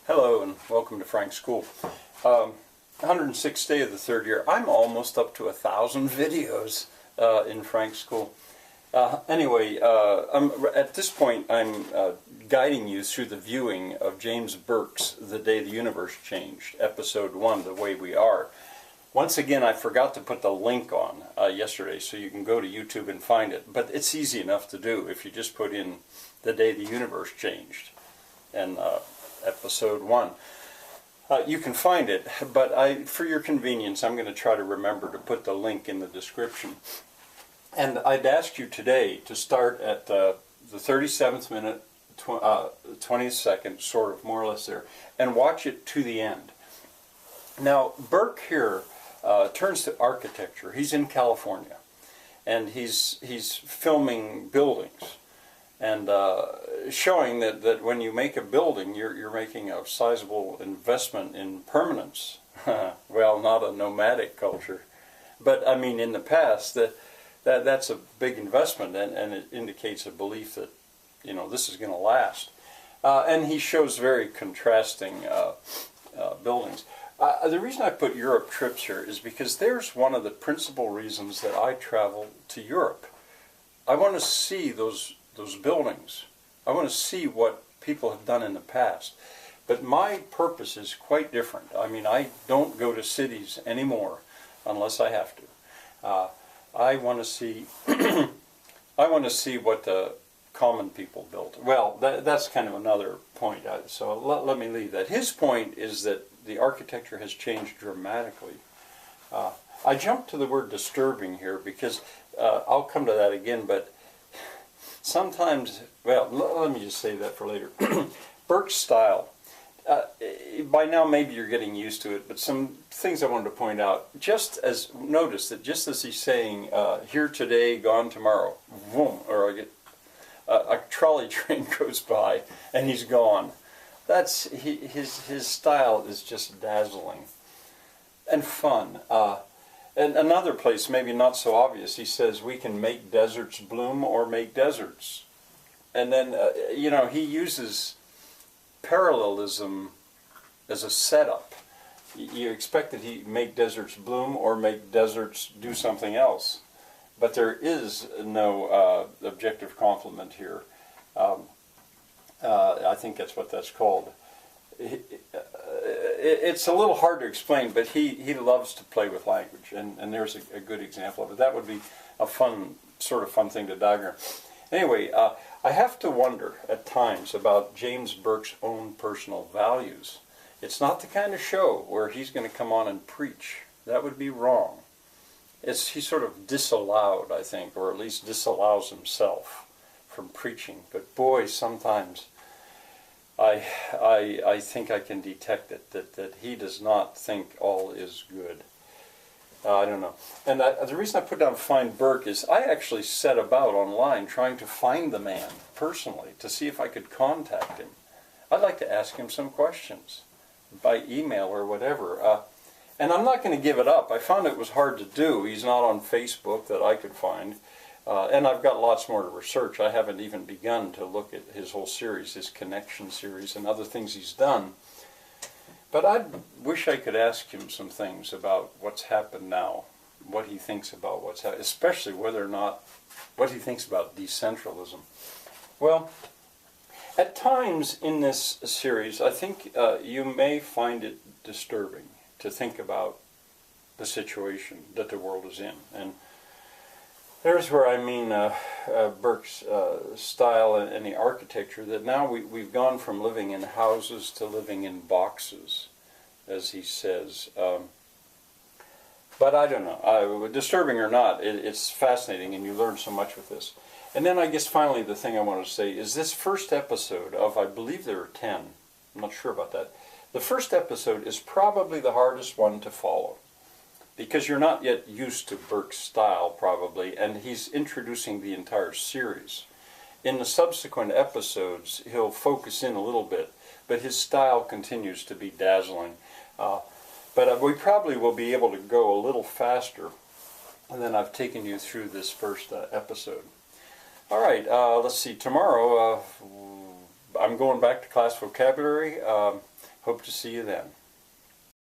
Hello and welcome to Frank's School. 106th day of the third year. I'm almost up to 1,000 videos in Frank's School. At this point I'm guiding you through the viewing of James Burke's The Day the Universe Changed, Episode 1, The Way We Are. Once again, I forgot to put the link on yesterday, so you can go to YouTube and find it. But it's easy enough to do if you just put in The Day the Universe Changed and Episode 1. You can find it, but for your convenience, I'm going to try to remember to put the link in the description. And I'd ask you today to start at the 37th minute, 20th second, sort of, more or less there, and watch it to the end. Now, Burke here turns to architecture. He's in California, and he's filming buildings. And showing that when you make a building, you're making a sizable investment in permanence. Well, not a nomadic culture, but I mean in the past that's a big investment, and it indicates a belief that this is going to last. And he shows very contrasting buildings. The reason I put Europe trips here is because there's one of the principal reasons that I travel to Europe. I want to see those buildings. I want to see what people have done in the past. But my purpose is quite different. I mean, I don't go to cities anymore unless I have to. I want to see I want to see what the common people built. Well, that's kind of another point. So let me leave that. His point is that the architecture has changed dramatically. I jumped to the word disturbing here because I'll come to that again, but sometimes, well, let me just say that for later. Burke Style. By now maybe you're getting used to it, but some things I wanted to point out. Notice that just as he's saying, here today, gone tomorrow, boom, or a trolley train goes by and he's gone. His style is just dazzling and fun. And another place, maybe not so obvious, he says we can make deserts bloom or make deserts. And then, he uses parallelism as a setup. You expect that he make deserts bloom or make deserts do something else. But there is no objective complement here. I think that's what that's called. It's a little hard to explain, but he loves to play with language, and there's a good example of it. That would be a fun thing to diagram. Anyway, I have to wonder at times about James Burke's own personal values. It's not the kind of show where he's going to come on and preach. That would be wrong. He's sort of disallowed, I think, or at least disallows himself from preaching. But boy, sometimes I think I can detect it, that he does not think all is good. I don't know. And the reason I put down Find Burke is I actually set about online trying to find the man personally to see if I could contact him. I'd like to ask him some questions by email or whatever. And I'm not going to give it up. I found it was hard to do. He's not on Facebook that I could find. And I've got lots more to research. I haven't even begun to look at his whole series, his connection series, and other things he's done. But I wish I could ask him some things about what's happened now, what he thinks about what's happened, especially what he thinks about decentralism. Well, at times in this series, I think you may find it disturbing to think about the situation that the world is in. And there's where I mean Burke's style and the architecture, that now we've gone from living in houses to living in boxes, as he says. But I don't know, disturbing or not, it's fascinating, and you learn so much with this. And then I guess finally the thing I want to say is this first episode of, I believe there are 10, I'm not sure about that. The first episode is probably the hardest one to follow, because you're not yet used to Burke's style, probably, and he's introducing the entire series. In the subsequent episodes, he'll focus in a little bit, but his style continues to be dazzling. But we probably will be able to go a little faster than I've taken you through this first episode. All right, let's see. Tomorrow, I'm going back to class vocabulary. Hope to see you then.